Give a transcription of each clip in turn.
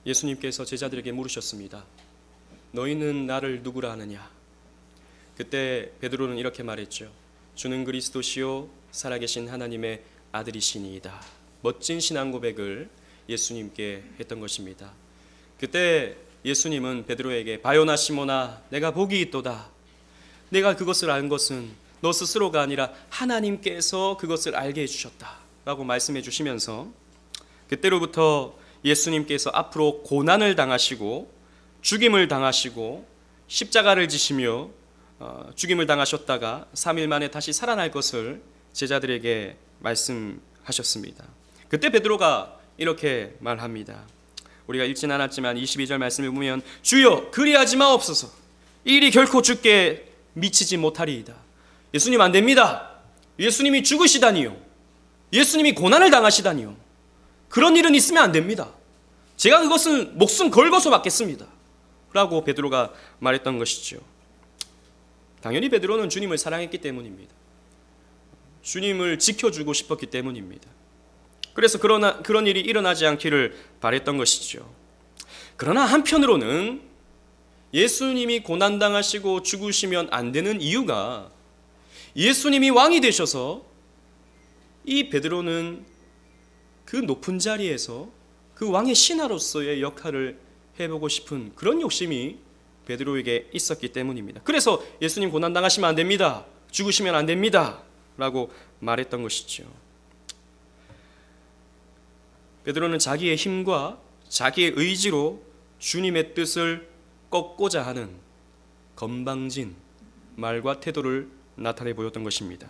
예수님께서 제자들에게 물으셨습니다. 너희는 나를 누구라 하느냐? 그때 베드로는 이렇게 말했죠. 주는 그리스도시요 살아계신 하나님의 아들이시니이다. 멋진 신앙 고백을 예수님께 했던 것입니다. 그때 예수님은 베드로에게 바요나 시모나 내가 복이 있도다. 내가 그것을 안 것은 너 스스로가 아니라 하나님께서 그것을 알게 해주셨다 라고 말씀해 주시면서 그때로부터 예수님께서 앞으로 고난을 당하시고 죽임을 당하시고 십자가를 지시며 죽임을 당하셨다가 3일 만에 다시 살아날 것을 제자들에게 말씀하셨습니다. 그때 베드로가 이렇게 말합니다. 우리가 읽진 않았지만 22절 말씀을 보면 주여 그리하지 마옵소서 이 일이 결코 주께 미치지 못하리이다. 예수님 안 됩니다. 예수님이 죽으시다니요. 예수님이 고난을 당하시다니요. 그런 일은 있으면 안 됩니다. 제가 그것을 목숨 걸고서 받겠습니다 라고 베드로가 말했던 것이죠. 당연히 베드로는 주님을 사랑했기 때문입니다. 주님을 지켜주고 싶었기 때문입니다. 그래서 그런 일이 일어나지 않기를 바랬던 것이죠. 그러나 한편으로는 예수님이 고난당하시고 죽으시면 안 되는 이유가 예수님이 왕이 되셔서 이 베드로는 그 높은 자리에서 그 왕의 신하로서의 역할을 해보고 싶은 그런 욕심이 베드로에게 있었기 때문입니다. 그래서 예수님 고난당하시면 안 됩니다. 죽으시면 안 됩니다 라고 말했던 것이죠. 베드로는 자기의 힘과 자기의 의지로 주님의 뜻을 꺾고자 하는 건방진 말과 태도를 나타내 보였던 것입니다.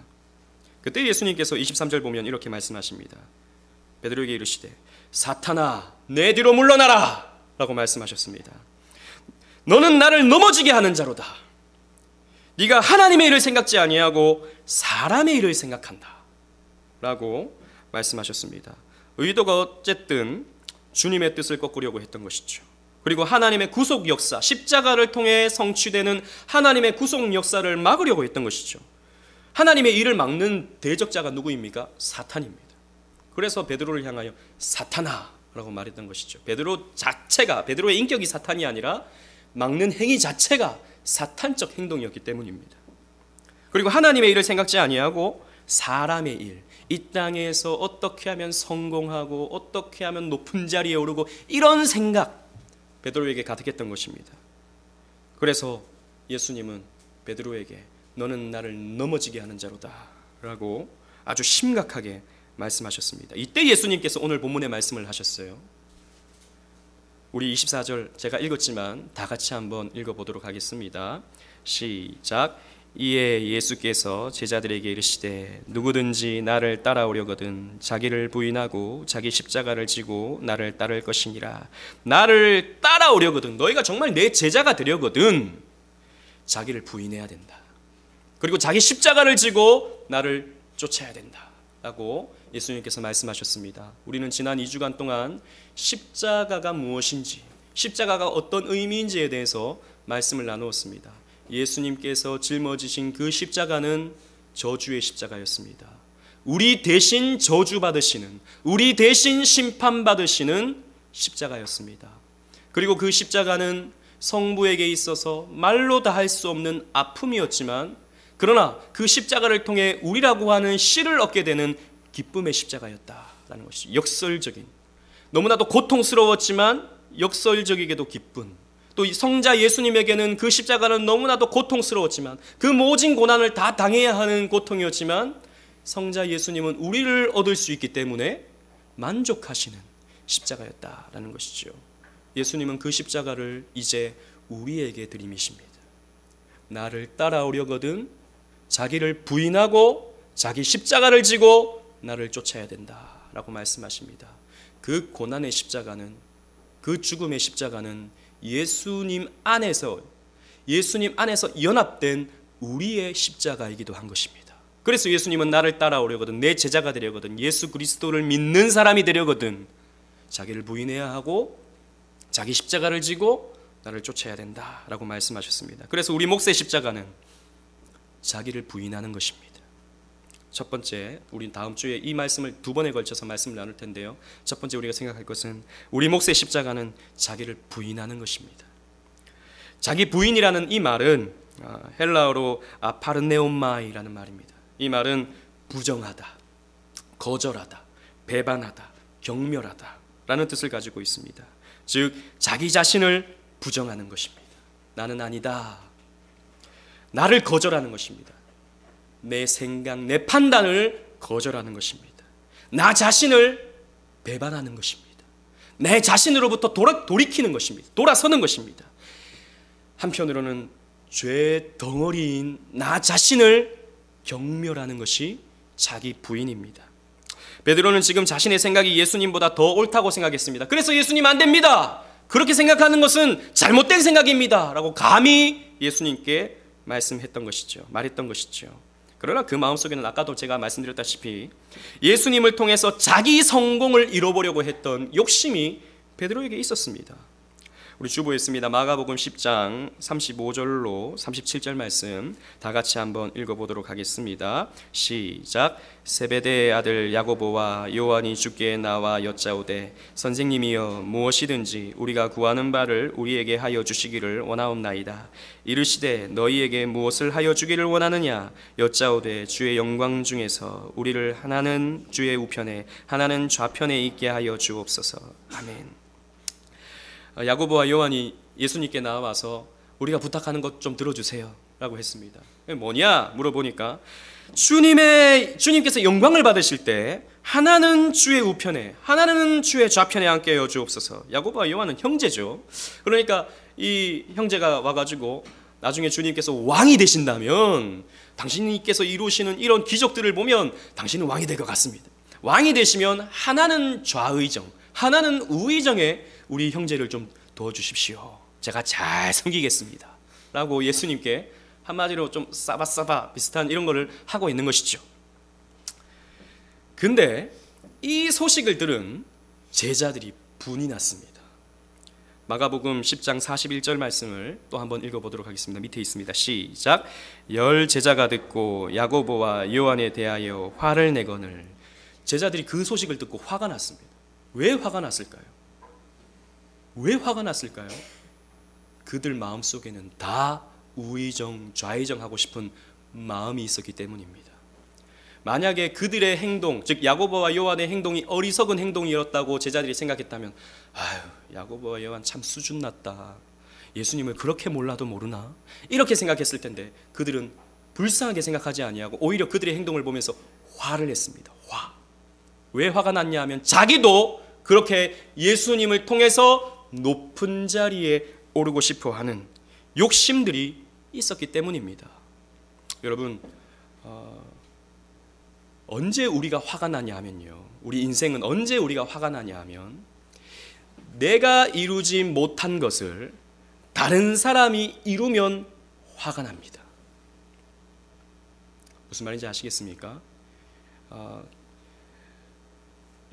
그때 예수님께서 23절 보면 이렇게 말씀하십니다. 베드로에게 이르시되 사탄아 내 뒤로 물러나라 라고 말씀하셨습니다. 너는 나를 넘어지게 하는 자로다. 네가 하나님의 일을 생각지 아니하고 사람의 일을 생각한다 라고 말씀하셨습니다. 의도가 어쨌든 주님의 뜻을 꺾으려고 했던 것이죠. 그리고 하나님의 구속 역사, 십자가를 통해 성취되는 하나님의 구속 역사를 막으려고 했던 것이죠. 하나님의 일을 막는 대적자가 누구입니까? 사탄입니다. 그래서 베드로를 향하여 사탄아 라고 말했던 것이죠. 베드로 자체가, 베드로의 인격이 사탄이 아니라 막는 행위 자체가 사탄적 행동이었기 때문입니다. 그리고 하나님의 일을 생각지 아니하고 사람의 일, 이 땅에서 어떻게 하면 성공하고 어떻게 하면 높은 자리에 오르고 이런 생각 베드로에게 가득했던 것입니다. 그래서 예수님은 베드로에게 너는 나를 넘어지게 하는 자로다 라고 아주 심각하게 말씀하셨습니다. 이때 예수님께서 오늘 본문의 말씀을 하셨어요. 우리 24절 제가 읽었지만 다 같이 한번 읽어보도록 하겠습니다. 시작. 이에 예수께서 제자들에게 이르시되 누구든지 나를 따라오려거든 자기를 부인하고 자기 십자가를 지고 나를 따를 것이니라. 나를 따라오려거든, 너희가 정말 내 제자가 되려거든 자기를 부인해야 된다. 그리고 자기 십자가를 지고 나를 쫓아야 된다 라고 예수님께서 말씀하셨습니다. 우리는 지난 2주간 동안 십자가가 무엇인지, 십자가가 어떤 의미인지에 대해서 말씀을 나누었습니다. 예수님께서 짊어지신 그 십자가는 저주의 십자가였습니다. 우리 대신 저주받으시는, 우리 대신 심판받으시는 십자가였습니다. 그리고 그 십자가는 성부에게 있어서 말로 다 할 수 없는 아픔이었지만, 그러나 그 십자가를 통해 우리라고 하는 씨를 얻게 되는 기쁨의 십자가였다라는 것이죠. 역설적인, 너무나도 고통스러웠지만 역설적이게도 기쁜, 또 성자 예수님에게는 그 십자가는 너무나도 고통스러웠지만 그 모진 고난을 다 당해야 하는 고통이었지만 성자 예수님은 우리를 얻을 수 있기 때문에 만족하시는 십자가였다라는 것이죠. 예수님은 그 십자가를 이제 우리에게 들이미십니다. 나를 따라오려거든 자기를 부인하고 자기 십자가를 지고 나를 쫓아야 된다라고 말씀하십니다. 그 고난의 십자가는, 그 죽음의 십자가는 예수님 안에서 연합된 우리의 십자가이기도 한 것입니다. 그래서 예수님은 나를 따라오려거든, 내 제자가 되려거든, 예수 그리스도를 믿는 사람이 되려거든 자기를 부인해야 하고 자기 십자가를 지고 나를 쫓아야 된다라고 말씀하셨습니다. 그래서 우리 몫의 십자가는 자기를 부인하는 것입니다. 첫 번째, 우린 다음 주에 이 말씀을 두 번에 걸쳐서 말씀을 나눌 텐데요. 첫 번째 우리가 생각할 것은 우리 몫의 십자가는 자기를 부인하는 것입니다. 자기 부인이라는 이 말은 헬라어로 파르네온마이라는 말입니다. 이 말은 부정하다, 거절하다, 배반하다, 경멸하다 라는 뜻을 가지고 있습니다. 즉 자기 자신을 부정하는 것입니다. 나는 아니다. 나를 거절하는 것입니다. 내 생각, 내 판단을 거절하는 것입니다. 나 자신을 배반하는 것입니다. 내 자신으로부터 돌이키는 것입니다. 돌아서는 것입니다. 한편으로는 죄 덩어리인 나 자신을 경멸하는 것이 자기 부인입니다. 베드로는 지금 자신의 생각이 예수님보다 더 옳다고 생각했습니다. 그래서 예수님 안 됩니다. 그렇게 생각하는 것은 잘못된 생각입니다. 라고 감히 예수님께 말했던 것이죠. 그러나 그 마음속에는 아까도 제가 말씀드렸다시피 예수님을 통해서 자기 성공을 이뤄보려고 했던 욕심이 베드로에게 있었습니다. 우리 주보에 있습니다. 마가복음 10장 35절로 37절 말씀 다 같이 한번 읽어보도록 하겠습니다. 시작. 세베대의 아들 야고보와 요한이 주께 나와 여짜오되 선생님이여 무엇이든지 우리가 구하는 바를 우리에게 하여 주시기를 원하옵나이다. 이르시되 너희에게 무엇을 하여 주기를 원하느냐 여짜오되 주의 영광 중에서 우리를 하나는 주의 우편에 하나는 좌편에 있게 하여 주옵소서. 아멘. 야고보와 요한이 예수님께 나와서 우리가 부탁하는 것 좀 들어주세요 라고 했습니다. 뭐냐 물어보니까 주님께서 영광을 받으실 때 하나는 주의 우편에 하나는 주의 좌편에 앉게 하여 주옵소서. 야고보와 요한은 형제죠. 그러니까 이 형제가 와가지고 나중에 주님께서 왕이 되신다면 당신께서 이루시는 이런 기적들을 보면 당신은 왕이 될 것 같습니다. 왕이 되시면 하나는 좌의정 하나는 우의정에 우리 형제를 좀 도와주십시오. 제가 잘 섬기겠습니다 라고 예수님께 한마디로 좀 싸바싸바 비슷한 이런 거를 하고 있는 것이죠. 근데 이 소식을 들은 제자들이 분이 났습니다. 마가복음 10장 41절 말씀을 또 한번 읽어보도록 하겠습니다. 밑에 있습니다. 시작. 10 제자가 듣고 야고보와 요한에 대하여 화를 내거늘. 제자들이 그 소식을 듣고 화가 났습니다. 왜 화가 났을까요? 왜 화가 났을까요? 그들 마음속에는 다 우의정, 좌의정 하고 싶은 마음이 있었기 때문입니다. 만약에 그들의 행동, 즉 야고보와 요한의 행동이 어리석은 행동이었다고 제자들이 생각했다면 야고보와 요한 참 수준 낮다. 예수님을 그렇게 몰라도 모르나? 이렇게 생각했을 텐데 그들은 불쌍하게 생각하지 아니하고 오히려 그들의 행동을 보면서 화를 냈습니다. 왜 화가 났냐 하면 자기도 그렇게 예수님을 통해서 높은 자리에 오르고 싶어하는 욕심들이 있었기 때문입니다. 여러분 언제 우리가 화가 나냐 하면요, 우리 인생은 언제 우리가 화가 나냐 하면 내가 이루지 못한 것을 다른 사람이 이루면 화가 납니다. 무슨 말인지 아시겠습니까?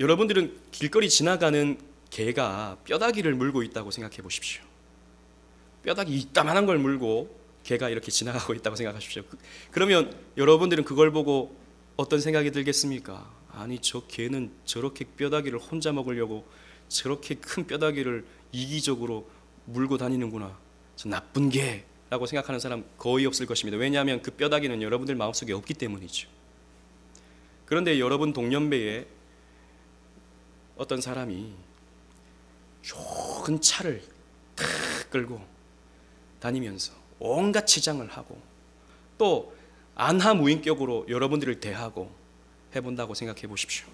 여러분들은 길거리 지나가는 개가 뼈다귀를 물고 있다고 생각해 보십시오. 뼈다귀 이따만한 걸 물고 개가 이렇게 지나가고 있다고 생각하십시오. 그러면 여러분들은 그걸 보고 어떤 생각이 들겠습니까? 아니 저 개는 저렇게 뼈다귀를 혼자 먹으려고 저렇게 큰 뼈다귀를 이기적으로 물고 다니는구나. 저 나쁜 개라고 생각하는 사람 거의 없을 것입니다. 왜냐하면 그 뼈다귀는 여러분들 마음속에 없기 때문이죠. 그런데 여러분 동년배에 어떤 사람이 좋은 차를 탁 끌고 다니면서 온갖 치장을 하고 또 안하무인격으로 여러분들을 대하고 해본다고 생각해 보십시오.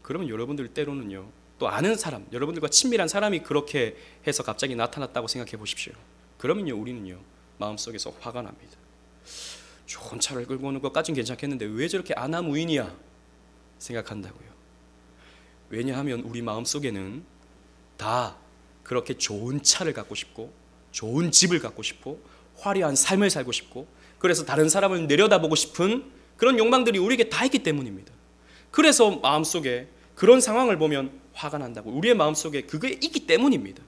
그러면 여러분들 때로는요, 또 아는 사람, 여러분들과 친밀한 사람이 그렇게 해서 갑자기 나타났다고 생각해 보십시오. 그러면요, 우리는요 마음속에서 화가 납니다. 좋은 차를 끌고 오는 것까지는 괜찮겠는데 왜 저렇게 안하무인이야 생각한다고요. 왜냐하면 우리 마음속에는 다 그렇게 좋은 차를 갖고 싶고 좋은 집을 갖고 싶고 화려한 삶을 살고 싶고 그래서 다른 사람을 내려다보고 싶은 그런 욕망들이 우리에게 다 있기 때문입니다. 그래서 마음속에 그런 상황을 보면 화가 난다고. 우리의 마음속에 그게 있기 때문입니다.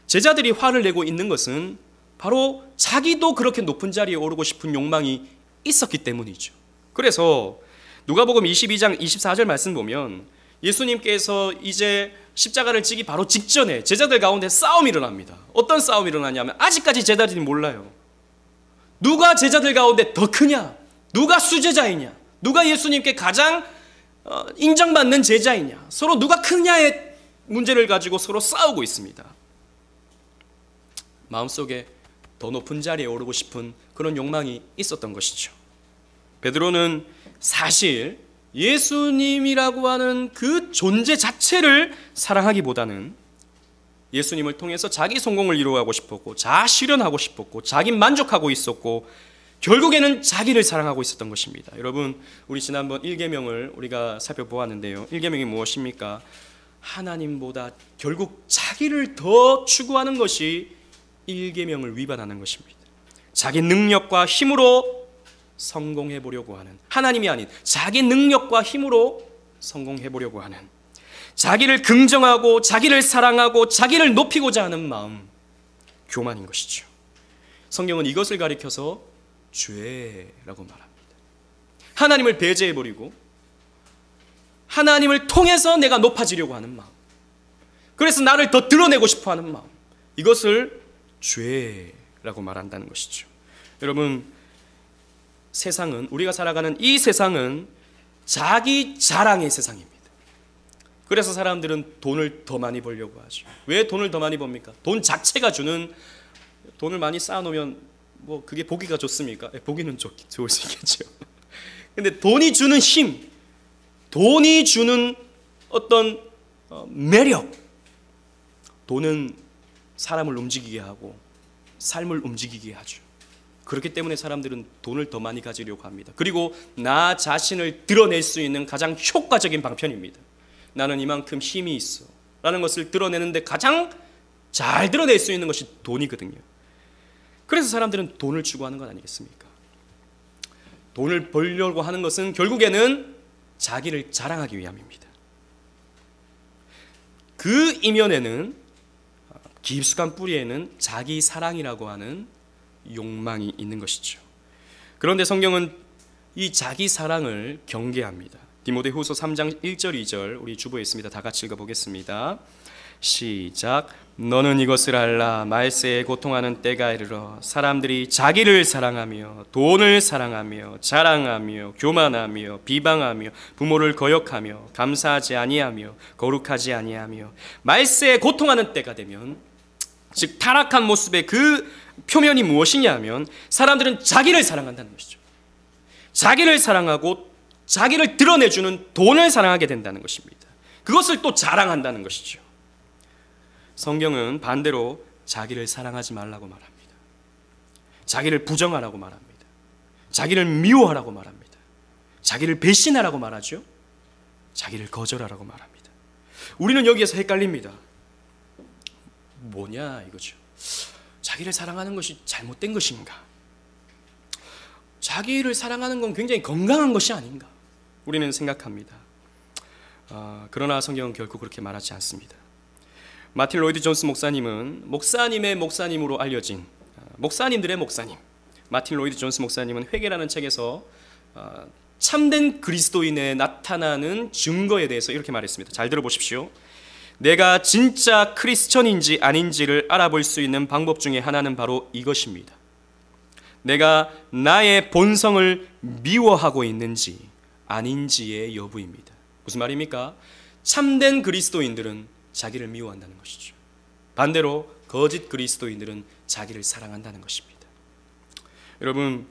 제자들이 화를 내고 있는 것은 바로 자기도 그렇게 높은 자리에 오르고 싶은 욕망이 있었기 때문이죠. 그래서 누가복음 22장 24절 말씀 보면 예수님께서 이제 십자가를 지기 바로 직전에 제자들 가운데 싸움이 일어납니다. 어떤 싸움이 일어나냐면 아직까지 제자들이 몰라요. 누가 제자들 가운데 더 크냐? 누가 수제자이냐? 누가 예수님께 가장 인정받는 제자이냐? 서로 누가 크냐의 문제를 가지고 서로 싸우고 있습니다. 마음속에 더 높은 자리에 오르고 싶은 그런 욕망이 있었던 것이죠. 베드로는 사실 예수님이라고 하는 그 존재 자체를 사랑하기보다는 예수님을 통해서 자기 성공을 이루어가고 싶었고 자아 실현하고 싶었고 자기 만족하고 있었고 결국에는 자기를 사랑하고 있었던 것입니다. 여러분, 우리 지난번 1계명을 우리가 살펴보았는데요. 1계명이 무엇입니까? 하나님보다 결국 자기를 더 추구하는 것이 1계명을 위반하는 것입니다. 자기 능력과 힘으로 성공해 보려고 하는, 하나님이 아닌 자기 능력과 힘으로 성공해 보려고 하는, 자기를 긍정하고 자기를 사랑하고 자기를 높이고자 하는 마음, 교만인 것이죠. 성경은 이것을 가리켜서 죄라고 말합니다. 하나님을 배제해 버리고 하나님을 통해서 내가 높아지려고 하는 마음, 그래서 나를 더 드러내고 싶어 하는 마음, 이것을 죄라고 말한다는 것이죠. 여러분, 세상은, 우리가 살아가는 이 세상은 자기 자랑의 세상입니다. 그래서 사람들은 돈을 더 많이 벌려고 하죠. 왜 돈을 더 많이 법니까? 돈 자체가 주는, 돈을 많이 쌓아놓으면 뭐 그게 보기가 좋습니까? 보기는 좋을 수 있겠죠. 근데 돈이 주는 힘, 돈이 주는 어떤 매력, 돈은 사람을 움직이게 하고 삶을 움직이게 하죠. 그렇기 때문에 사람들은 돈을 더 많이 가지려고 합니다. 그리고 나 자신을 드러낼 수 있는 가장 효과적인 방편입니다. 나는 이만큼 힘이 있어 라는 것을 드러내는데 가장 잘 드러낼 수 있는 것이 돈이거든요. 그래서 사람들은 돈을 추구하는 것 아니겠습니까? 돈을 벌려고 하는 것은 결국에는 자기를 자랑하기 위함입니다. 그 이면에는, 깊숙한 뿌리에는 자기 사랑이라고 하는 욕망이 있는 것이죠. 그런데 성경은 이 자기 사랑을 경계합니다. 디모데후서 3장 1절 2절 우리 주보에 있습니다. 다 같이 읽어보겠습니다. 시작. 너는 이것을 알라. 말세에 고통하는 때가 이르러 사람들이 자기를 사랑하며 돈을 사랑하며 자랑하며 교만하며 비방하며 부모를 거역하며 감사하지 아니하며 거룩하지 아니하며, 말세에 고통하는 때가 되면, 즉 타락한 모습의 그 표면이 무엇이냐 하면 사람들은 자기를 사랑한다는 것이죠. 자기를 사랑하고 자기를 드러내주는 돈을 사랑하게 된다는 것입니다. 그것을 또 자랑한다는 것이죠. 성경은 반대로 자기를 사랑하지 말라고 말합니다. 자기를 부정하라고 말합니다. 자기를 미워하라고 말합니다. 자기를 배신하라고 말하죠. 자기를 거절하라고 말합니다. 우리는 여기에서 헷갈립니다. 뭐냐 이거죠. 자기를 사랑하는 것이 잘못된 것인가? 자기를 사랑하는 건 굉장히 건강한 것이 아닌가? 우리는 생각합니다. 그러나 성경은 결코 그렇게 말하지 않습니다. 마틴 로이드 존스 목사님은 목사님의 목사님으로 알려진 목사님들의 목사님, 마틴 로이드 존스 목사님은 회개라는 책에서 참된 그리스도인에 나타나는 증거에 대해서 이렇게 말했습니다. 잘 들어보십시오. 내가 진짜 크리스천인지 아닌지를 알아볼 수 있는 방법 중에 하나는 바로 이것입니다. 내가 나의 본성을 미워하고 있는지 아닌지의 여부입니다. 무슨 말입니까? 참된 그리스도인들은 자기를 미워한다는 것이죠. 반대로 거짓 그리스도인들은 자기를 사랑한다는 것입니다. 여러분,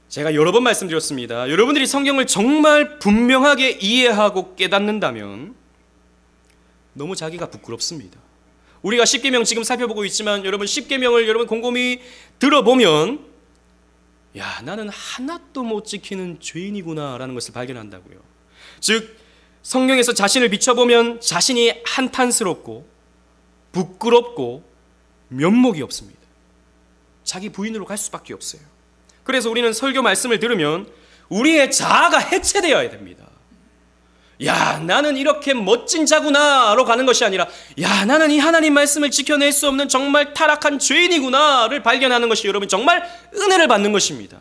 제가 여러 번 말씀드렸습니다. 여러분들이 성경을 정말 분명하게 이해하고 깨닫는다면 너무 자기가 부끄럽습니다. 우리가 10계명 지금 살펴보고 있지만 여러분 10계명을 여러분 곰곰이 들어보면 야, 나는 하나도 못 지키는 죄인이구나 라는 것을 발견한다고요. 즉 성경에서 자신을 비춰보면 자신이 한탄스럽고 부끄럽고 면목이 없습니다. 자기 부인으로 갈 수밖에 없어요. 그래서 우리는 설교 말씀을 들으면 우리의 자아가 해체되어야 됩니다. 야, 나는 이렇게 멋진 자구나로 가는 것이 아니라 야, 나는 이 하나님 말씀을 지켜낼 수 없는 정말 타락한 죄인이구나를 발견하는 것이 여러분 정말 은혜를 받는 것입니다.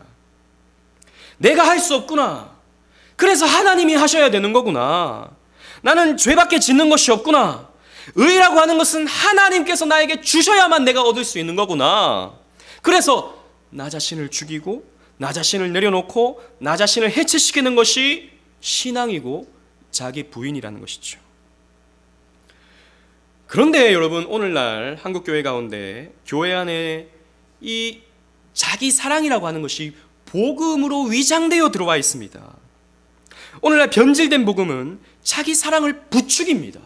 내가 할 수 없구나. 그래서 하나님이 하셔야 되는 거구나. 나는 죄밖에 짓는 것이 없구나. 의라고 하는 것은 하나님께서 나에게 주셔야만 내가 얻을 수 있는 거구나. 그래서 나 자신을 죽이고 나 자신을 내려놓고 나 자신을 해체시키는 것이 신앙이고 자기 부인이라는 것이죠. 그런데 여러분, 오늘날 한국교회 가운데 교회 안에 이 자기 사랑이라고 하는 것이 복음으로 위장되어 들어와 있습니다. 오늘날 변질된 복음은 자기 사랑을 부추깁니다.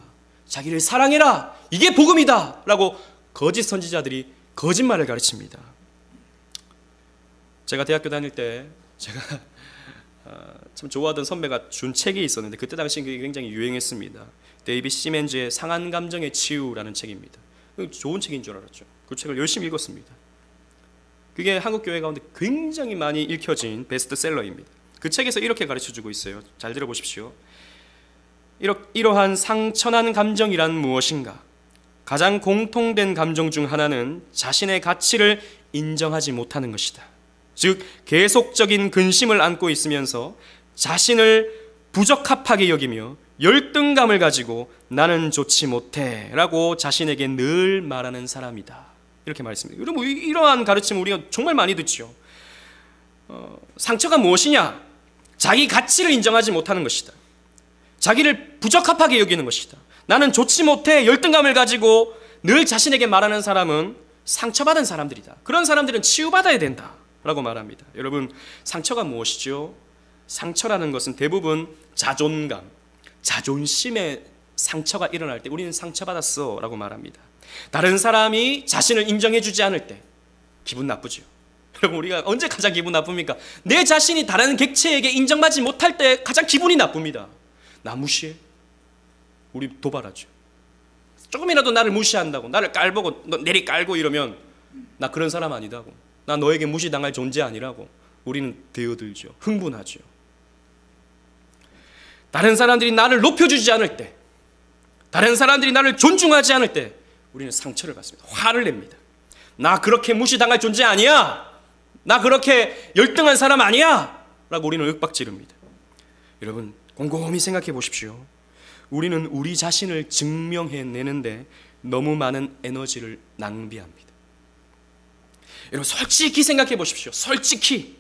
자기를 사랑해라, 이게 복음이다 라고 거짓 선지자들이 거짓말을 가르칩니다. 제가 대학교 다닐 때 제가 참 좋아하던 선배가 준 책이 있었는데 그때 당시 그게 굉장히 유행했습니다. 데이빗 시멘즈의 상한 감정의 치유라는 책입니다. 좋은 책인 줄 알았죠. 그 책을 열심히 읽었습니다. 그게 한국교회 가운데 굉장히 많이 읽혀진 베스트셀러입니다. 그 책에서 이렇게 가르쳐주고 있어요. 잘 들어보십시오. 이러한 상처난 감정이란 무엇인가? 가장 공통된 감정 중 하나는 자신의 가치를 인정하지 못하는 것이다. 즉 계속적인 근심을 안고 있으면서 자신을 부적합하게 여기며 열등감을 가지고 나는 좋지 못해 라고 자신에게 늘 말하는 사람이다. 이렇게 말했습니다. 여러분, 이러한 가르침을 우리가 정말 많이 듣죠. 상처가 무엇이냐? 자기 가치를 인정하지 못하는 것이다. 자기를 부적합하게 여기는 것이다. 나는 좋지 못해 열등감을 가지고 늘 자신에게 말하는 사람은 상처받은 사람들이다. 그런 사람들은 치유받아야 된다 라고 말합니다. 여러분, 상처가 무엇이죠? 상처라는 것은 대부분 자존감, 자존심의 상처가 일어날 때 우리는 상처받았어 라고 말합니다. 다른 사람이 자신을 인정해주지 않을 때 기분 나쁘죠. 여러분, 우리가 언제 가장 기분 나쁩니까? 내 자신이 다른 객체에게 인정받지 못할 때 가장 기분이 나쁩니다. 나 무시해? 우리 도발하죠. 조금이라도 나를 무시한다고, 나를 깔보고 내리 깔고 이러면 나 그런 사람 아니다고, 나 너에게 무시당할 존재 아니라고 우리는 되어들죠. 흥분하죠. 다른 사람들이 나를 높여주지 않을 때, 다른 사람들이 나를 존중하지 않을 때 우리는 상처를 받습니다. 화를 냅니다. 나 그렇게 무시당할 존재 아니야, 나 그렇게 열등한 사람 아니야 라고 우리는 윽박지릅니다. 여러분, 곰곰이 생각해 보십시오. 우리는 우리 자신을 증명해내는데 너무 많은 에너지를 낭비합니다. 여러분, 솔직히 생각해 보십시오. 솔직히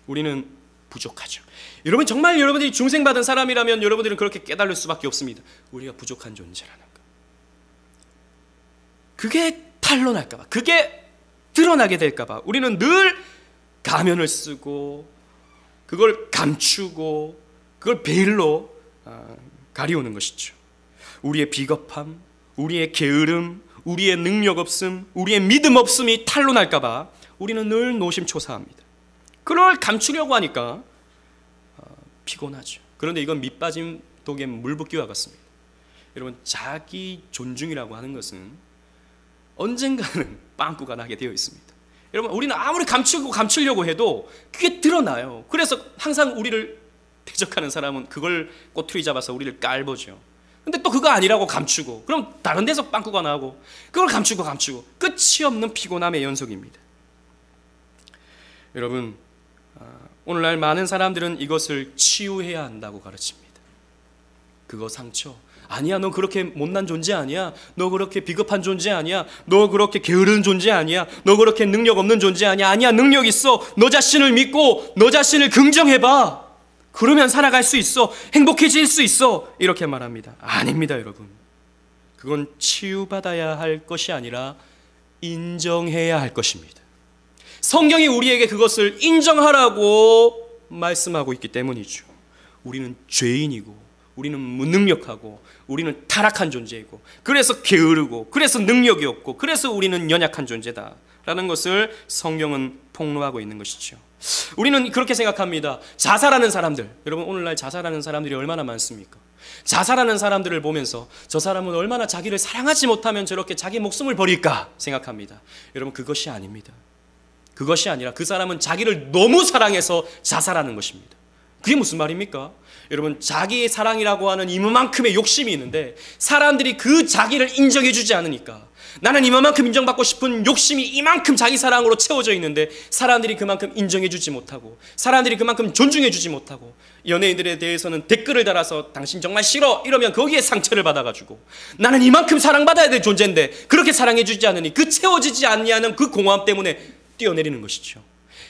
우리는 부족하죠. 여러분, 정말 여러분들이 중생받은 사람이라면 여러분들은 그렇게 깨달을 수밖에 없습니다. 우리가 부족한 존재라는 것. 그게 탄로날까 봐, 그게 드러나게 될까 봐 우리는 늘 가면을 쓰고 그걸 감추고 그걸 베일로 가리우는 것이죠. 우리의 비겁함, 우리의 게으름, 우리의 능력 없음, 우리의 믿음 없음이 탄로날까 봐 우리는 늘 노심초사합니다. 그걸 감추려고 하니까 피곤하죠. 그런데 이건 밑빠진 독에 물 붓기와 같습니다. 여러분, 자기 존중이라고 하는 것은 언젠가는 빵꾸가 나게 되어 있습니다. 여러분, 우리는 아무리 감추려고 해도 그게 드러나요. 그래서 항상 우리를 대적하는 사람은 그걸 꼬투리 잡아서 우리를 깔보죠. 근데 또 그거 아니라고 감추고, 그럼 다른 데서 빵꾸가 나고, 그걸 감추고 끝이 없는 피곤함의 연속입니다. 여러분, 오늘날 많은 사람들은 이것을 치유해야 한다고 가르칩니다. 그거 상처 아니야, 너 그렇게 못난 존재 아니야, 너 그렇게 비겁한 존재 아니야, 너 그렇게 게으른 존재 아니야, 너 그렇게 능력 없는 존재 아니야. 아니야, 능력 있어. 너 자신을 믿고 너 자신을 긍정해봐. 그러면 살아갈 수 있어, 행복해질 수 있어, 이렇게 말합니다. 아닙니다. 여러분, 그건 치유받아야 할 것이 아니라 인정해야 할 것입니다. 성경이 우리에게 그것을 인정하라고 말씀하고 있기 때문이죠. 우리는 죄인이고, 우리는 무능력하고, 우리는 타락한 존재이고, 그래서 게으르고, 그래서 능력이 없고, 그래서 우리는 연약한 존재다 라는 것을 성경은 폭로하고 있는 것이죠. 우리는 그렇게 생각합니다. 자살하는 사람들, 여러분, 오늘날 자살하는 사람들이 얼마나 많습니까? 자살하는 사람들을 보면서 저 사람은 얼마나 자기를 사랑하지 못하면 저렇게 자기 목숨을 버릴까 생각합니다. 여러분, 그것이 아닙니다. 그것이 아니라 그 사람은 자기를 너무 사랑해서 자살하는 것입니다. 그게 무슨 말입니까? 여러분, 자기의 사랑이라고 하는 이만큼의 욕심이 있는데 사람들이 그 자기를 인정해 주지 않으니까, 나는 이만큼 인정받고 싶은 욕심이 이만큼 자기 사랑으로 채워져 있는데 사람들이 그만큼 인정해주지 못하고 사람들이 그만큼 존중해주지 못하고 연예인들에 대해서는 댓글을 달아서 당신 정말 싫어 이러면 거기에 상처를 받아가지고 나는 이만큼 사랑받아야 될 존재인데 그렇게 사랑해주지 않으니 그 채워지지 않냐는 그 공허함 때문에 뛰어내리는 것이죠.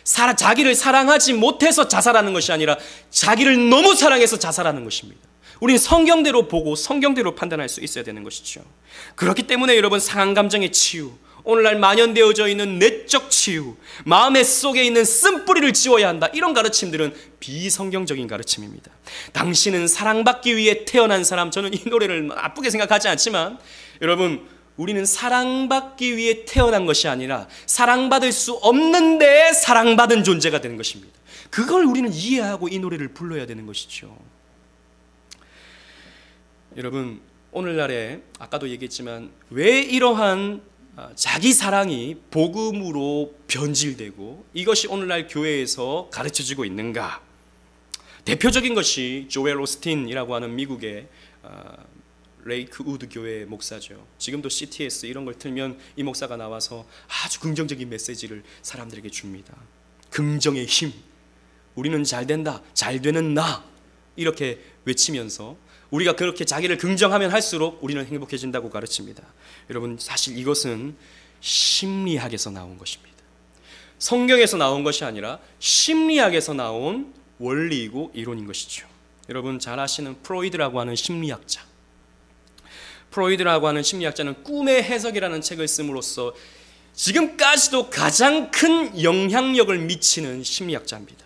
자기를 사랑하지 못해서 자살하는 것이 아니라 자기를 너무 사랑해서 자살하는 것입니다. 우리는 성경대로 보고 성경대로 판단할 수 있어야 되는 것이죠. 그렇기 때문에 여러분 상한 감정의 치유, 오늘날 만연되어져 있는 내적 치유, 마음의 속에 있는 쓴뿌리를 지워야 한다, 이런 가르침들은 비성경적인 가르침입니다. 당신은 사랑받기 위해 태어난 사람, 저는 이 노래를 나쁘게 생각하지 않지만 여러분 우리는 사랑받기 위해 태어난 것이 아니라 사랑받을 수 없는데 사랑받은 존재가 되는 것입니다. 그걸 우리는 이해하고 이 노래를 불러야 되는 것이죠. 여러분 오늘날에 아까도 얘기했지만 왜 이러한 자기 사랑이 복음으로 변질되고 이것이 오늘날 교회에서 가르쳐지고 있는가? 대표적인 것이 조엘 오스틴이라고 하는 미국의 레이크우드 교회 목사죠. 지금도 CTS 이런 걸 틀면 이 목사가 나와서 아주 긍정적인 메시지를 사람들에게 줍니다. 긍정의 힘, 우리는 잘 된다, 잘 되는 나, 이렇게 외치면서 우리가 그렇게 자기를 긍정하면 할수록 우리는 행복해진다고 가르칩니다. 여러분 사실 이것은 심리학에서 나온 것입니다. 성경에서 나온 것이 아니라 심리학에서 나온 원리이고 이론인 것이죠. 여러분 잘 아시는 프로이드라고 하는 심리학자, 프로이드라고 하는 심리학자는 꿈의 해석이라는 책을 씀으로써 지금까지도 가장 큰 영향력을 미치는 심리학자입니다.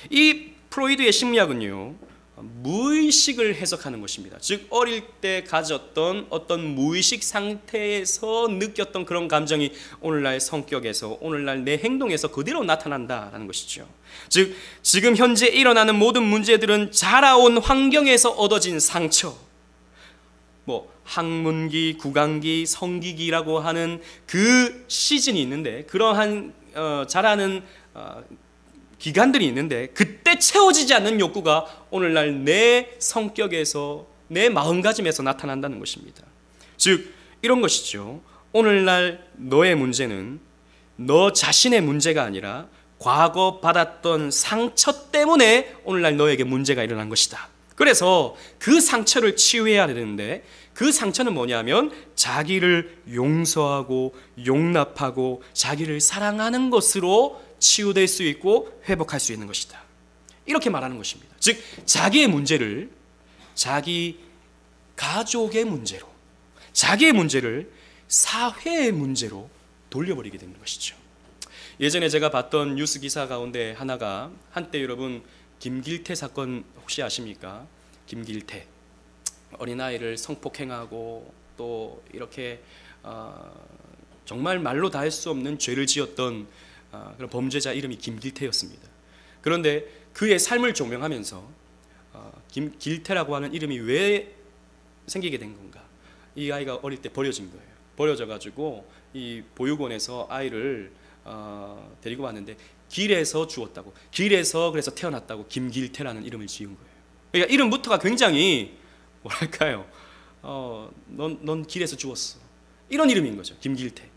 이 프로이드의 심리학은요, 무의식을 해석하는 것입니다. 즉 어릴 때 가졌던 어떤 무의식 상태에서 느꼈던 그런 감정이 오늘날 성격에서, 오늘날 내 행동에서 그대로 나타난다라는 것이죠. 즉 지금 현재 일어나는 모든 문제들은 자라온 환경에서 얻어진 상처, 학문기, 구강기, 성기기라고 하는 그 시즌이 있는데, 그러한 자라는 기간들이 있는데 그때 채워지지 않는 욕구가 오늘날 내 성격에서, 내 마음가짐에서 나타난다는 것입니다. 즉 이런 것이죠. 오늘날 너의 문제는 너 자신의 문제가 아니라 과거 받았던 상처 때문에 오늘날 너에게 문제가 일어난 것이다. 그래서 그 상처를 치유해야 되는데, 그 상처는 뭐냐면 자기를 용서하고 용납하고 자기를 사랑하는 것으로 치유될 수 있고 회복할 수 있는 것이다, 이렇게 말하는 것입니다. 즉 자기의 문제를 자기 가족의 문제로, 자기의 문제를 사회의 문제로 돌려버리게 되는 것이죠. 예전에 제가 봤던 뉴스 기사 가운데 하나가, 한때 여러분 김길태 사건 혹시 아십니까? 김길태 어린아이를 성폭행하고 또 이렇게 정말 말로 다 할 수 없는 죄를 지었던 그런 범죄자 이름이 김길태였습니다. 그런데 그의 삶을 조명하면서 김길태라고 하는 이름이 왜 생기게 된 건가? 이 아이가 어릴 때 버려진 거예요. 버려져 가지고 이 보육원에서 아이를 데리고 왔는데 길에서 죽었다고, 길에서 그래서 태어났다고 김길태라는 이름을 지은 거예요. 그러니까 이름부터가 굉장히 뭐랄까요? 넌 길에서 죽었어, 이런 이름인 거죠, 김길태.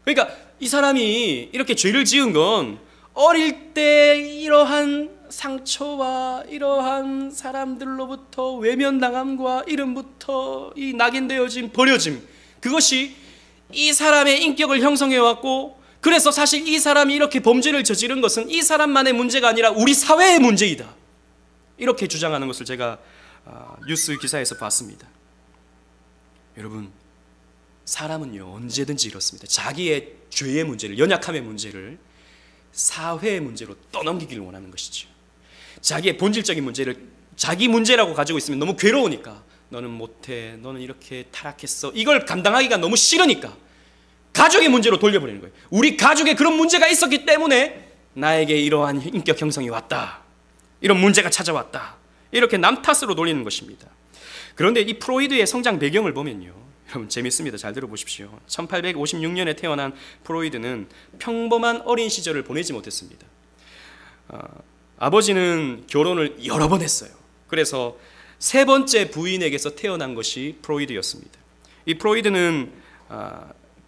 그러니까 이 사람이 이렇게 죄를 지은 건 어릴 때 이러한 상처와 이러한 사람들로부터 외면당함과 이름부터 이 낙인되어진 버려짐, 그것이 이 사람의 인격을 형성해왔고, 그래서 사실 이 사람이 이렇게 범죄를 저지른 것은 이 사람만의 문제가 아니라 우리 사회의 문제이다, 이렇게 주장하는 것을 제가 뉴스 기사에서 봤습니다. 여러분 사람은요 언제든지 이렇습니다. 자기의 죄의 문제를, 연약함의 문제를 사회의 문제로 떠넘기기를 원하는 것이죠. 자기의 본질적인 문제를 자기 문제라고 가지고 있으면 너무 괴로우니까, 너는 못해, 너는 이렇게 타락했어, 이걸 감당하기가 너무 싫으니까 가족의 문제로 돌려버리는 거예요. 우리 가족에 그런 문제가 있었기 때문에 나에게 이러한 인격 형성이 왔다, 이런 문제가 찾아왔다, 이렇게 남 탓으로 돌리는 것입니다. 그런데 이 프로이드의 성장 배경을 보면요, 여러분 재밌습니다. 잘 들어보십시오. 1856년에 태어난 프로이드는 평범한 어린 시절을 보내지 못했습니다. 아버지는 결혼을 여러 번 했어요. 그래서 세 번째 부인에게서 태어난 것이 프로이드였습니다. 이 프로이드는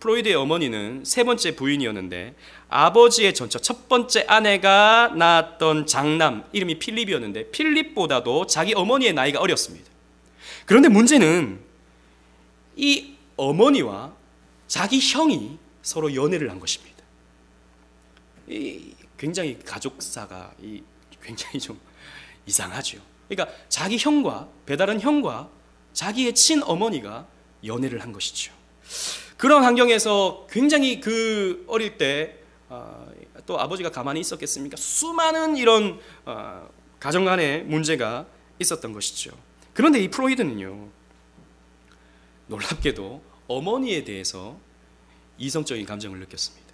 프로이드의 어머니는 세 번째 부인이었는데 아버지의 전처 첫 번째 아내가 낳았던 장남 이름이 필립이었는데 필립보다도 자기 어머니의 나이가 어렸습니다. 그런데 문제는 이 어머니와 자기 형이 서로 연애를 한 것입니다. 굉장히 가족사가 굉장히 좀 이상하죠. 그러니까 자기 형과 배다른 형과 자기의 친어머니가 연애를 한 것이죠. 그런 환경에서 굉장히 그 어릴 때 또 아버지가 가만히 있었겠습니까? 수많은 이런 가정 간의 문제가 있었던 것이죠. 그런데 이 프로이드는요, 놀랍게도 어머니에 대해서 이성적인 감정을 느꼈습니다.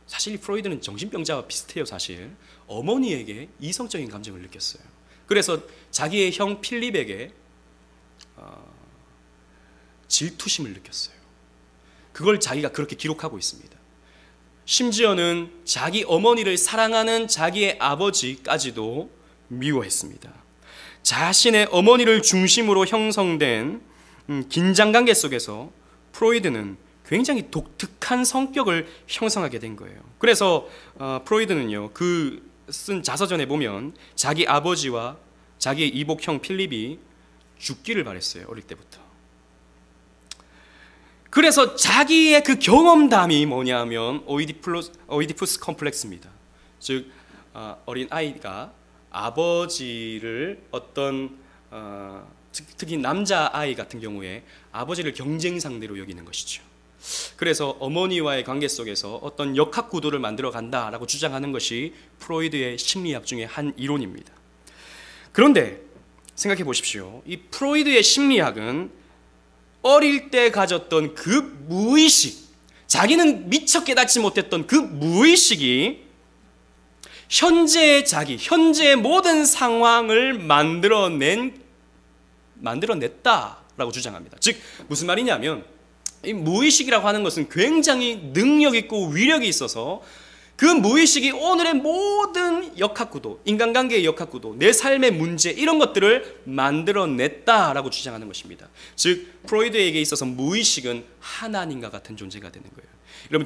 사실 이 프로이드는 정신병자와 비슷해요. 사실 어머니에게 이성적인 감정을 느꼈어요. 그래서 자기의 형 필립에게 질투심을 느꼈어요. 그걸 자기가 그렇게 기록하고 있습니다. 심지어는 자기 어머니를 사랑하는 자기의 아버지까지도 미워했습니다. 자신의 어머니를 중심으로 형성된 긴장관계 속에서 프로이드는 굉장히 독특한 성격을 형성하게 된 거예요. 그래서 프로이드는요, 그 쓴 자서전에 보면 자기 아버지와 자기의 이복형 필립이 죽기를 바랬어요. 어릴 때부터. 그래서 자기의 그 경험담이 뭐냐면 오이디푸스 컴플렉스입니다. 즉 어린 아이가 아버지를 어떤 특히 남자아이 같은 경우에 아버지를 경쟁 상대로 여기는 것이죠. 그래서 어머니와의 관계 속에서 어떤 역학 구도를 만들어 간다라고 주장하는 것이 프로이드의 심리학 중에 한 이론입니다. 그런데 생각해 보십시오. 이 프로이드의 심리학은 어릴 때 가졌던 그 무의식, 자기는 미처 깨닫지 못했던 그 무의식이 현재의 자기, 현재의 모든 상황을 만들어냈다라고 주장합니다. 즉 무슨 말이냐면 이 무의식이라고 하는 것은 굉장히 능력 있고 위력이 있어서 그 무의식이 오늘의 모든 역학구도, 인간관계의 역학구도, 내 삶의 문제 이런 것들을 만들어냈다라고 주장하는 것입니다. 즉 프로이드에게 있어서 무의식은 하나님과 같은 존재가 되는 거예요. 여러분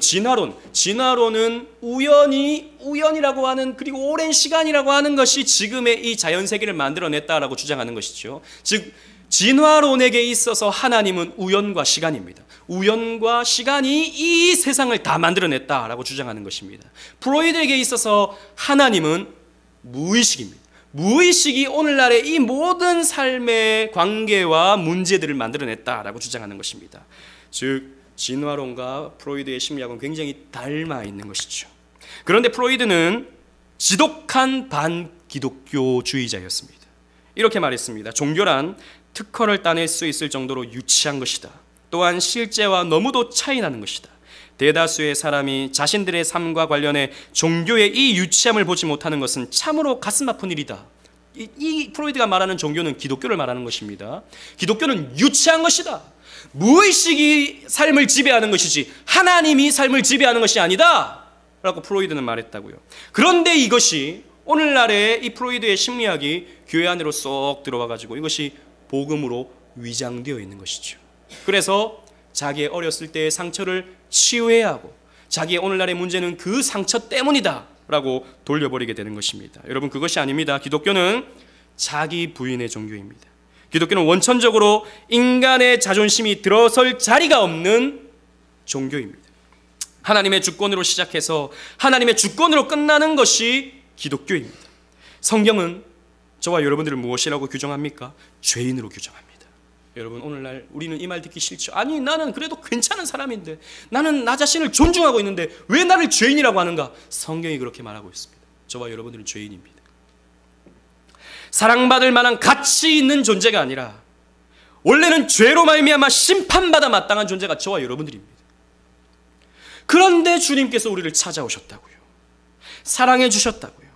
진화론은 우연이라고 하는, 그리고 오랜 시간이라고 하는 것이 지금의 이 자연세계를 만들어냈다라고 주장하는 것이죠. 즉 진화론에게 있어서 하나님은 우연과 시간입니다. 우연과 시간이 이 세상을 다 만들어냈다라고 주장하는 것입니다. 프로이드에게 있어서 하나님은 무의식입니다. 무의식이 오늘날의 이 모든 삶의 관계와 문제들을 만들어냈다라고 주장하는 것입니다. 즉 진화론과 프로이드의 심리학은 굉장히 닮아 있는 것이죠. 그런데 프로이드는 지독한 반기독교주의자였습니다. 이렇게 말했습니다. 종교란 특허를 따낼 수 있을 정도로 유치한 것이다. 또한 실제와 너무도 차이 나는 것이다. 대다수의 사람이 자신들의 삶과 관련해 종교의 이 유치함을 보지 못하는 것은 참으로 가슴 아픈 일이다. 이 프로이드가 말하는 종교는 기독교를 말하는 것입니다. 기독교는 유치한 것이다. 무의식이 삶을 지배하는 것이지 하나님이 삶을 지배하는 것이 아니다 라고 프로이드는 말했다고요. 그런데 이것이 오늘날의 이 프로이드의 심리학이 교회 안으로 쏙 들어와 가지고 이것이 복음으로 위장되어 있는 것이죠. 그래서 자기의 어렸을 때의 상처를 치유해야 하고 자기의 오늘날의 문제는 그 상처 때문이다 라고 돌려버리게 되는 것입니다. 여러분 그것이 아닙니다. 기독교는 자기 부인의 종교입니다. 기독교는 원천적으로 인간의 자존심이 들어설 자리가 없는 종교입니다. 하나님의 주권으로 시작해서 하나님의 주권으로 끝나는 것이 기독교입니다. 성경은 저와 여러분들을 무엇이라고 규정합니까? 죄인으로 규정합니다. 여러분 오늘날 우리는 이 말 듣기 싫죠. 아니 나는 그래도 괜찮은 사람인데, 나는 나 자신을 존중하고 있는데 왜 나를 죄인이라고 하는가? 성경이 그렇게 말하고 있습니다. 저와 여러분들은 죄인입니다. 사랑받을 만한 가치 있는 존재가 아니라 원래는 죄로 말미암아 심판받아 마땅한 존재가 저와 여러분들입니다. 그런데 주님께서 우리를 찾아오셨다고요. 사랑해 주셨다고요.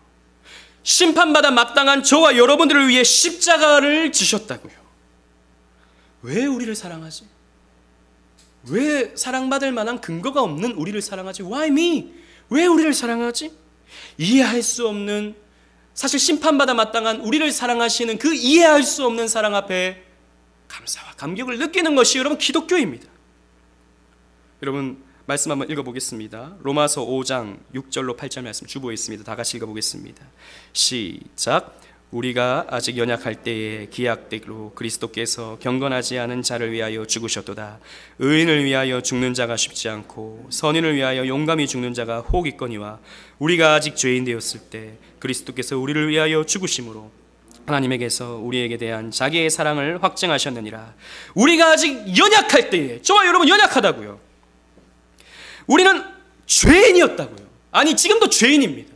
심판받아 마땅한 저와 여러분들을 위해 십자가를 지셨다고요. 왜 우리를 사랑하지? 왜 사랑받을 만한 근거가 없는 우리를 사랑하지? Why me? 왜 우리를 사랑하지? 이해할 수 없는, 사실 심판받아 마땅한 우리를 사랑하시는 그 이해할 수 없는 사랑 앞에 감사와 감격을 느끼는 것이 여러분 기독교입니다. 여러분 말씀 한번 읽어보겠습니다. 로마서 5장 6절로 8절 말씀 주보에 있습니다. 다 같이 읽어보겠습니다. 시작. 우리가 아직 연약할 때에 기약대로 그리스도께서 경건하지 않은 자를 위하여 죽으셨도다. 의인을 위하여 죽는 자가 쉽지 않고 선인을 위하여 용감히 죽는 자가 혹 있거니와 우리가 아직 죄인 되었을 때 그리스도께서 우리를 위하여 죽으심으로 하나님에게서 우리에게 대한 자기의 사랑을 확증하셨느니라. 우리가 아직 연약할 때에, 저와 여러분 연약하다고요. 우리는 죄인이었다고요. 아니 지금도 죄인입니다.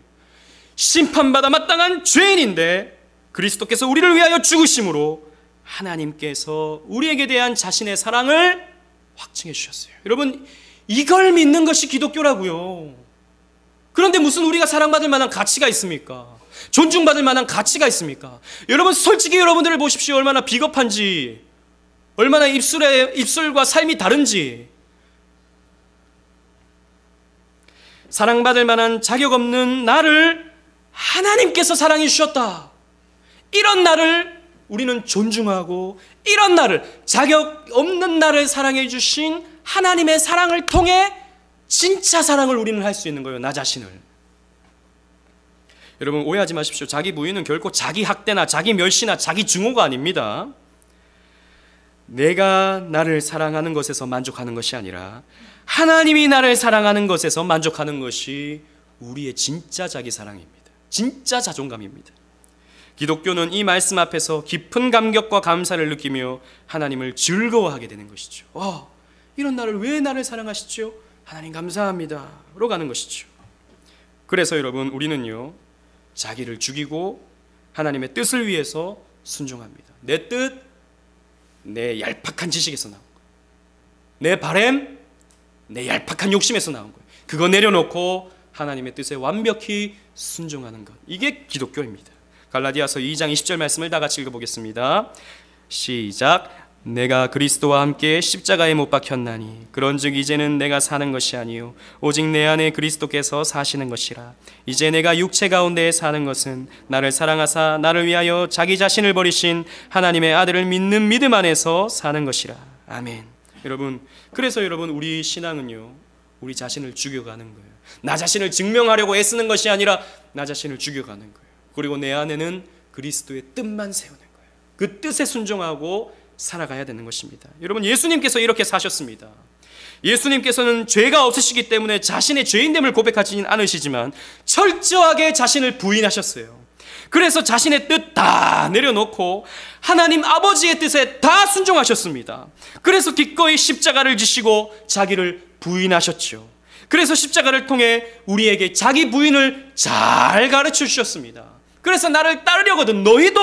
심판받아 마땅한 죄인인데 그리스도께서 우리를 위하여 죽으심으로 하나님께서 우리에게 대한 자신의 사랑을 확증해 주셨어요. 여러분 이걸 믿는 것이 기독교라고요. 그런데 무슨 우리가 사랑받을 만한 가치가 있습니까? 존중받을 만한 가치가 있습니까? 여러분 솔직히 여러분들을 보십시오. 얼마나 비겁한지, 얼마나 입술과 삶이 다른지. 사랑받을 만한 자격 없는 나를 하나님께서 사랑해 주셨다. 이런 나를 우리는 존중하고, 이런 나를, 자격 없는 나를 사랑해 주신 하나님의 사랑을 통해 진짜 사랑을 우리는 할 수 있는 거예요. 나 자신을. 여러분 오해하지 마십시오. 자기 부인은 결코 자기 학대나 자기 멸시나 자기 증오가 아닙니다. 내가 나를 사랑하는 것에서 만족하는 것이 아니라 하나님이 나를 사랑하는 것에서 만족하는 것이 우리의 진짜 자기 사랑입니다. 진짜 자존감입니다. 기독교는 이 말씀 앞에서 깊은 감격과 감사를 느끼며 하나님을 즐거워하게 되는 것이죠. 이런 왜 나를 사랑하시죠? 하나님 감사합니다 로 가는 것이죠. 그래서 여러분 우리는요 자기를 죽이고 하나님의 뜻을 위해서 순종합니다. 내 뜻, 내 얄팍한 지식에서 나온 거예요. 내 바램, 내 얄팍한 욕심에서 나온 거예요. 그거 내려놓고 하나님의 뜻에 완벽히 순종하는 것, 이게 기독교입니다. 갈라디아서 2장 20절 말씀을 다 같이 읽어보겠습니다. 시작. 내가 그리스도와 함께 십자가에 못 박혔나니 그런즉 이제는 내가 사는 것이 아니요 오직 내 안에 그리스도께서 사시는 것이라. 이제 내가 육체 가운데 사는 것은 나를 사랑하사 나를 위하여 자기 자신을 버리신 하나님의 아들을 믿는 믿음 안에서 사는 것이라. 아멘. 여러분 그래서 여러분 우리 신앙은요 우리 자신을 죽여가는 거예요. 나 자신을 증명하려고 애쓰는 것이 아니라 나 자신을 죽여가는 거예요. 그리고 내 안에는 그리스도의 뜻만 세우는 거예요. 그 뜻에 순종하고 살아가야 되는 것입니다. 여러분 예수님께서 이렇게 사셨습니다. 예수님께서는 죄가 없으시기 때문에 자신의 죄인됨을 고백하지는 않으시지만 철저하게 자신을 부인하셨어요. 그래서 자신의 뜻 다 내려놓고 하나님 아버지의 뜻에 다 순종하셨습니다. 그래서 기꺼이 십자가를 지시고 자기를 부인하셨죠. 그래서 십자가를 통해 우리에게 자기 부인을 잘 가르쳐 주셨습니다. 그래서 나를 따르려거든 너희도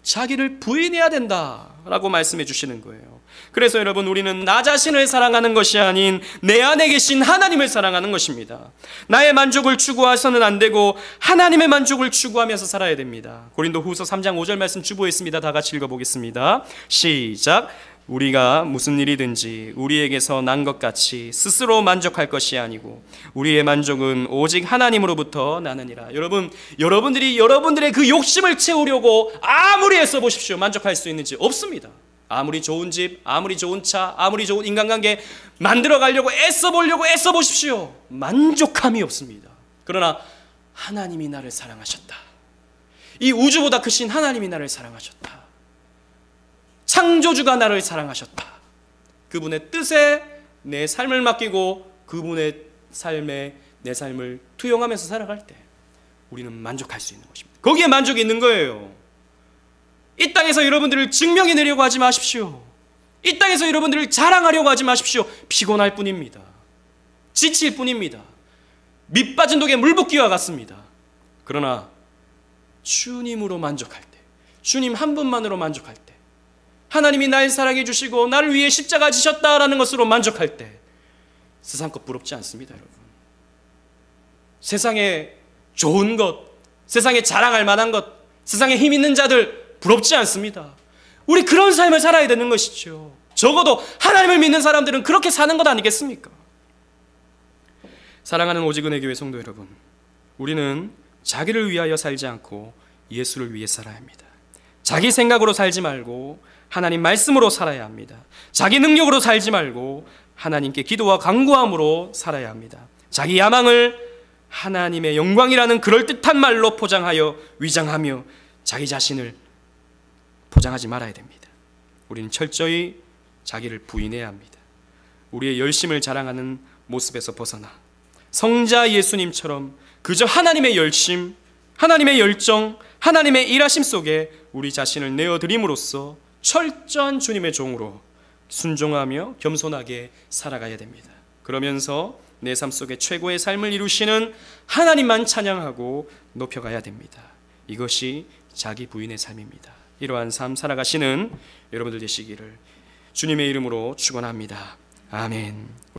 자기를 부인해야 된다 라고 말씀해 주시는 거예요. 그래서 여러분 우리는 나 자신을 사랑하는 것이 아닌 내 안에 계신 하나님을 사랑하는 것입니다. 나의 만족을 추구해서는 안 되고 하나님의 만족을 추구하면서 살아야 됩니다. 고린도후서 3장 5절 말씀 주보에 있습니다. 다 같이 읽어보겠습니다. 시작. 우리가 무슨 일이든지 우리에게서 난 것 같이 스스로 만족할 것이 아니고 우리의 만족은 오직 하나님으로부터 나느니라. 여러분들이 여러분들의 그 욕심을 채우려고 아무리 애써 보십시오. 만족할 수 있는지 없습니다. 아무리 좋은 집, 아무리 좋은 차, 아무리 좋은 인간관계 만들어 가려고 애써 보려고 애써 보십시오. 만족함이 없습니다. 그러나 하나님이 나를 사랑하셨다. 이 우주보다 크신 하나님이 나를 사랑하셨다. 창조주가 나를 사랑하셨다. 그분의 뜻에 내 삶을 맡기고 그분의 삶에 내 삶을 투영하면서 살아갈 때 우리는 만족할 수 있는 것입니다. 거기에 만족이 있는 거예요. 이 땅에서 여러분들을 증명해내려고 하지 마십시오. 이 땅에서 여러분들을 자랑하려고 하지 마십시오. 피곤할 뿐입니다. 지칠 뿐입니다. 밑 빠진 독에 물 붓기와 같습니다. 그러나 주님으로 만족할 때, 주님 한 분만으로 만족할 때, 하나님이 날 사랑해 주시고 나를 위해 십자가 지셨다라는 것으로 만족할 때 세상 것 부럽지 않습니다. 여러분 세상에 좋은 것, 세상에 자랑할 만한 것, 세상에 힘 있는 자들 부럽지 않습니다. 우리 그런 삶을 살아야 되는 것이죠. 적어도 하나님을 믿는 사람들은 그렇게 사는 것 아니겠습니까? 사랑하는 오직은혜 교회 성도 여러분, 우리는 자기를 위하여 살지 않고 예수를 위해 살아야 합니다. 자기 생각으로 살지 말고 하나님 말씀으로 살아야 합니다. 자기 능력으로 살지 말고 하나님께 기도와 간구함으로 살아야 합니다. 자기 야망을 하나님의 영광이라는 그럴듯한 말로 포장하여 위장하며 자기 자신을 포장하지 말아야 됩니다. 우리는 철저히 자기를 부인해야 합니다. 우리의 열심을 자랑하는 모습에서 벗어나 성자 예수님처럼 그저 하나님의 열심, 하나님의 열정, 하나님의 일하심 속에 우리 자신을 내어드림으로써 철저한 주님의 종으로 순종하며 겸손하게 살아가야 됩니다. 그러면서 내 삶 속에 최고의 삶을 이루시는 하나님만 찬양하고 높여가야 됩니다. 이것이 자기 부인의 삶입니다. 이러한 삶 살아가시는 여러분들 되시기를 주님의 이름으로 축원합니다. 아멘.